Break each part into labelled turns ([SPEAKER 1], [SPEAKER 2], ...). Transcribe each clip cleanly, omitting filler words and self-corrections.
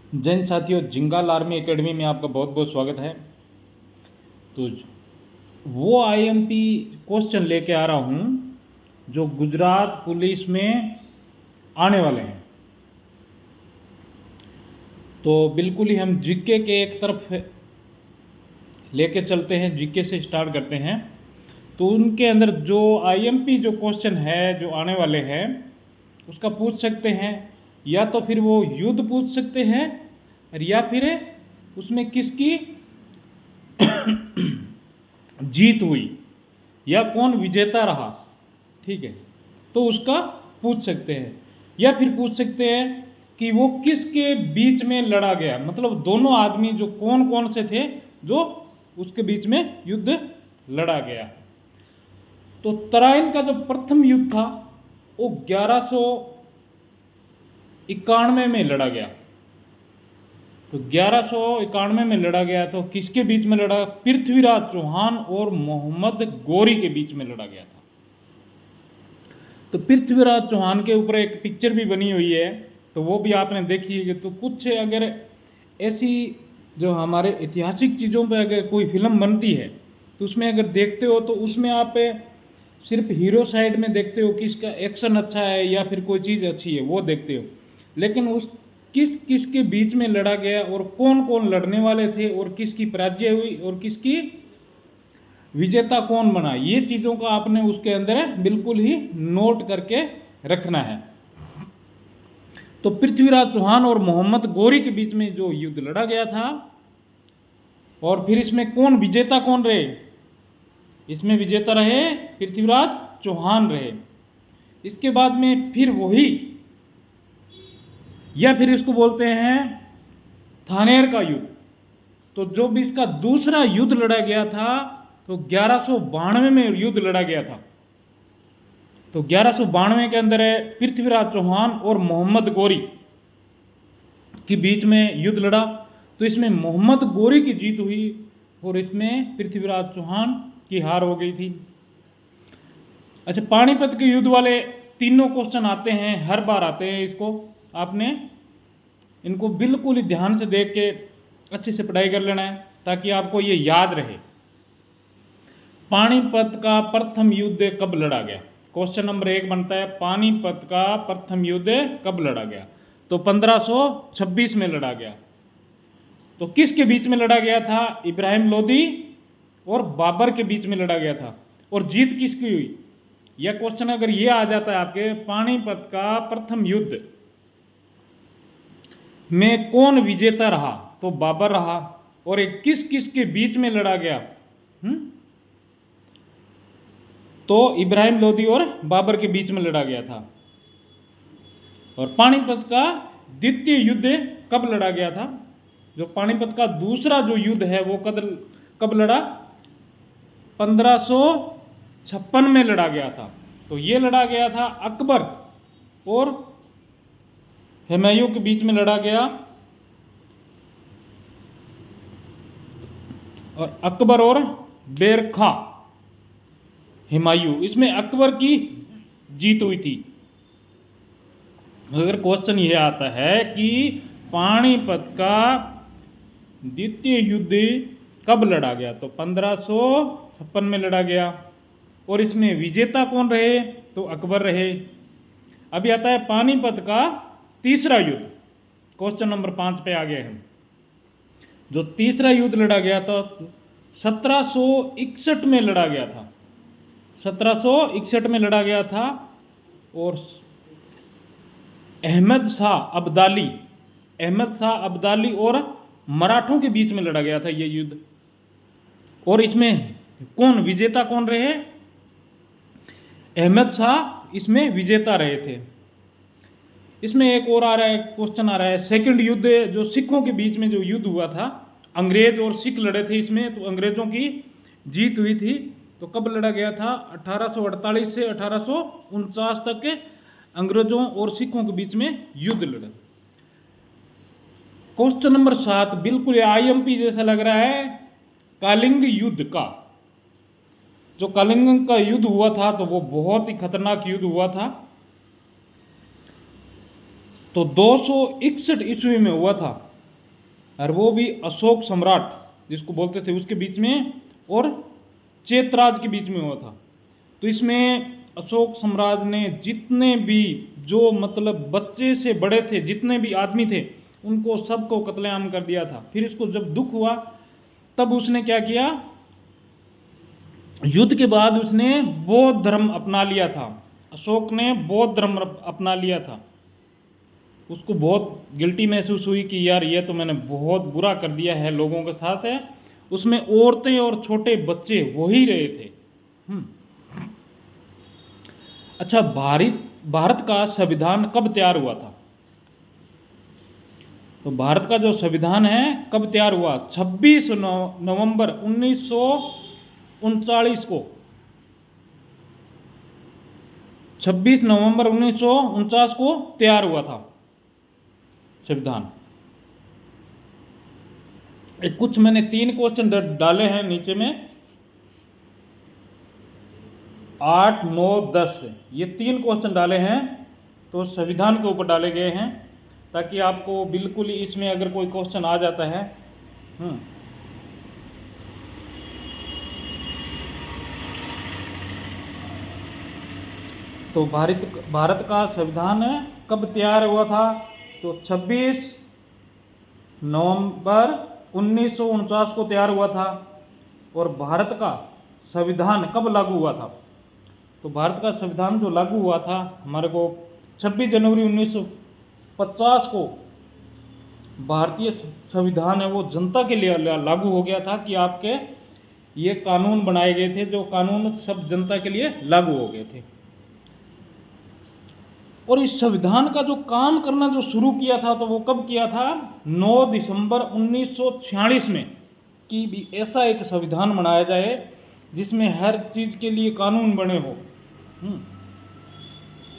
[SPEAKER 1] जैन साथियों, जिंगाल army academy में आपका बहुत बहुत स्वागत है। तो वो आईएमपी क्वेश्चन लेके आ रहा हूँ जो गुजरात पुलिस में आने वाले हैं। तो बिल्कुल ही हम जीके के एक तरफ लेके चलते हैं, जीके से स्टार्ट करते हैं। तो उनके अंदर जो आईएमपी जो क्वेश्चन है जो आने वाले हैं उसका पूछ सकते हैं, या तो फिर वो युद्ध पूछ सकते हैं, और या फिर उसमें किसकी जीत हुई या कौन विजेता रहा, ठीक है, तो उसका पूछ सकते हैं। या फिर पूछ सकते हैं कि वो किसके बीच में लड़ा गया, मतलब दोनों आदमी जो कौन कौन से थे जो उसके बीच में युद्ध लड़ा गया। तो तराइन का जो प्रथम युद्ध था वो 1191 में लड़ा गया। तो 1191 में लड़ा गया। तो किसके बीच में लड़ा? पृथ्वीराज चौहान और मोहम्मद गौरी के बीच में लड़ा गया था। तो पृथ्वीराज चौहान के ऊपर एक पिक्चर भी बनी हुई है, तो वो भी आपने देखी है। तो कुछ अगर ऐसी जो हमारे ऐतिहासिक चीज़ों पर अगर कोई फिल्म बनती है तो उसमें अगर देखते हो तो उसमें आप सिर्फ हीरो साइड में देखते हो कि इसका एक्शन अच्छा है या फिर कोई चीज़ अच्छी है, वो देखते हो। लेकिन उस किस के बीच में लड़ा गया और कौन कौन लड़ने वाले थे और किसकी पराजय हुई और किसकी विजेता कौन बना, ये चीज़ों का आपने उसके अंदर बिल्कुल ही नोट करके रखना है। तो पृथ्वीराज चौहान और मोहम्मद गौरी के बीच में जो युद्ध लड़ा गया था, और फिर इसमें कौन विजेता कौन रहे? इसमें विजेता रहे पृथ्वीराज चौहान रहे। इसके बाद में फिर वही, या फिर इसको बोलते हैं थानेर का युद्ध। तो जो भी इसका दूसरा युद्ध लड़ा गया था तो 1192 में युद्ध लड़ा गया था। तो 1192 के अंदर पृथ्वीराज चौहान और मोहम्मद गौरी के बीच में युद्ध लड़ा। तो इसमें मोहम्मद गौरी की जीत हुई और इसमें पृथ्वीराज चौहान की हार हो गई थी। अच्छा, पानीपत के युद्ध वाले तीनों क्वेश्चन आते हैं, हर बार आते हैं। इसको आपने इनको बिल्कुल ही ध्यान से देख के अच्छे से पढ़ाई कर लेना है ताकि आपको ये याद रहे। पानीपत का प्रथम युद्ध कब लड़ा गया? क्वेश्चन नंबर 1 बनता है, पानीपत का प्रथम युद्ध कब लड़ा गया? तो 1526 में लड़ा गया। तो किसके बीच में लड़ा गया था? इब्राहिम लोदी और बाबर के बीच में लड़ा गया था। और जीत किसकी हुई? यह क्वेश्चन अगर ये आ जाता है आपके, पानीपत का प्रथम युद्ध में कौन विजेता रहा? तो बाबर रहा। और एक किस के बीच में लड़ा गया? तो इब्राहिम लोदी और बाबर के बीच में लड़ा गया था। और पानीपत का द्वितीय युद्ध कब लड़ा गया था? जो पानीपत का दूसरा जो युद्ध है वो कब लड़ा? 1556 में लड़ा गया था। तो ये लड़ा गया था अकबर और हुमायूं के बीच में लड़ा गया। और अकबर और बेर खां हुमायूं, इसमें अकबर की जीत हुई थी। अगर क्वेश्चन यह आता है कि पानीपत का द्वितीय युद्ध कब लड़ा गया, तो 1556 में लड़ा गया। और इसमें विजेता कौन रहे? तो अकबर रहे। अभी आता है पानीपत का तीसरा युद्ध। क्वेश्चन नंबर 5 पे आ गए हम। जो तीसरा युद्ध लड़ा गया था 1761 में लड़ा गया था। 1761 में लड़ा गया था। और अहमद शाह अब्दाली और मराठों के बीच में लड़ा गया था ये युद्ध। और इसमें कौन विजेता कौन रहे? अहमद शाह इसमें विजेता रहे थे। इसमें एक और आ रहा है, क्वेश्चन आ रहा है, सेकंड युद्ध जो सिखों के बीच में जो युद्ध हुआ था, अंग्रेज और सिख लड़े थे इसमें, तो अंग्रेजों की जीत हुई थी। तो कब लड़ा गया था? 1848 से 1849 तक के अंग्रेजों और सिखों के बीच में युद्ध लड़ा। क्वेश्चन नंबर 7 बिल्कुल आईएमपी जैसा लग रहा है, कलिंग युद्ध का। जो कलिंग का युद्ध हुआ था तो वो बहुत ही खतरनाक युद्ध हुआ था। तो 261 ईस्वी में हुआ था। और वो भी अशोक सम्राट जिसको बोलते थे उसके बीच में और चेतराज के बीच में हुआ था। तो इसमें अशोक सम्राट ने जितने भी जो मतलब बच्चे से बड़े थे, जितने भी आदमी थे, उनको सबको कत्लेआम कर दिया था। फिर इसको जब दुख हुआ तब उसने क्या किया, युद्ध के बाद उसने बौद्ध धर्म अपना लिया था। अशोक ने बौद्ध धर्म अपना लिया था। उसको बहुत गिल्टी महसूस हुई कि यार ये तो मैंने बहुत बुरा कर दिया है लोगों के साथ है। उसमें औरतें और छोटे बच्चे वो ही रहे थे। अच्छा, भारत का संविधान कब तैयार हुआ था? तो भारत का जो संविधान है कब तैयार हुआ? 26 नवंबर 1939 को। 26 नवंबर 1949 को तैयार हुआ था संविधान। कुछ मैंने 3 क्वेश्चन डाले हैं नीचे में, 8, 9, 10 ये 3 क्वेश्चन डाले हैं तो संविधान के ऊपर डाले गए हैं, ताकि आपको बिल्कुल ही इसमें अगर कोई क्वेश्चन आ जाता है। तो भारत का संविधान कब तैयार हुआ था? तो 26 नवंबर 1949 को तैयार हुआ था। और भारत का संविधान कब लागू हुआ था? तो भारत का संविधान जो लागू हुआ था हमारे को 26 जनवरी 1950 को भारतीय संविधान है वो जनता के लिए लागू हो गया था कि आपके ये कानून बनाए गए थे, जो कानून सब जनता के लिए लागू हो गए थे। और इस संविधान का जो काम करना जो शुरू किया था तो वो कब किया था? 9 दिसंबर 1946 में, कि भी ऐसा एक संविधान बनाया जाए जिसमें हर चीज़ के लिए कानून बने हो।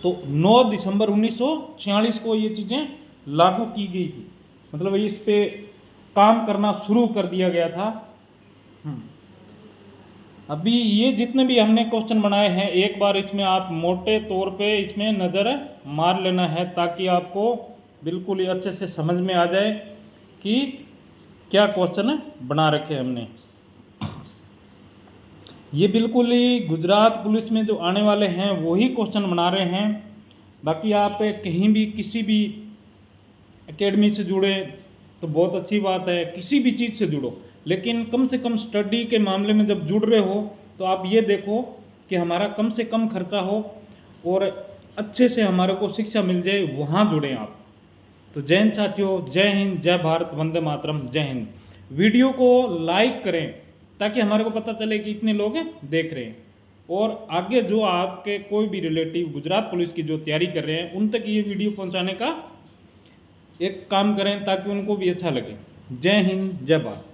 [SPEAKER 1] तो 9 दिसंबर 1946 को ये चीज़ें लागू की गई थी, मतलब इस पे काम करना शुरू कर दिया गया था। अभी ये जितने भी हमने क्वेश्चन बनाए हैं एक बार इसमें आप मोटे तौर पे इसमें नज़र मार लेना है, ताकि आपको बिल्कुल ही अच्छे से समझ में आ जाए कि क्या क्वेश्चन बना रखे हमने। ये बिल्कुल ही गुजरात पुलिस में जो आने वाले हैं वही क्वेश्चन बना रहे हैं। बाकी आप कहीं भी किसी भी एकेडमी से जुड़े तो बहुत अच्छी बात है, किसी भी चीज़ से जुड़ो, लेकिन कम से कम स्टडी के मामले में जब जुड़ रहे हो तो आप ये देखो कि हमारा कम से कम खर्चा हो और अच्छे से हमारे को शिक्षा मिल जाए, वहाँ जुड़ें आप। तो जय हिंद साथियों, जय हिंद, जय भारत, वंदे मातरम, जय हिंद। वीडियो को लाइक करें ताकि हमारे को पता चले कि इतने लोग देख रहे हैं, और आगे जो आपके कोई भी रिलेटिव गुजरात पुलिस की जो तैयारी कर रहे हैं उन तक ये वीडियो पहुंचाने का एक काम करें ताकि उनको भी अच्छा लगे। जय हिंद, जय भारत।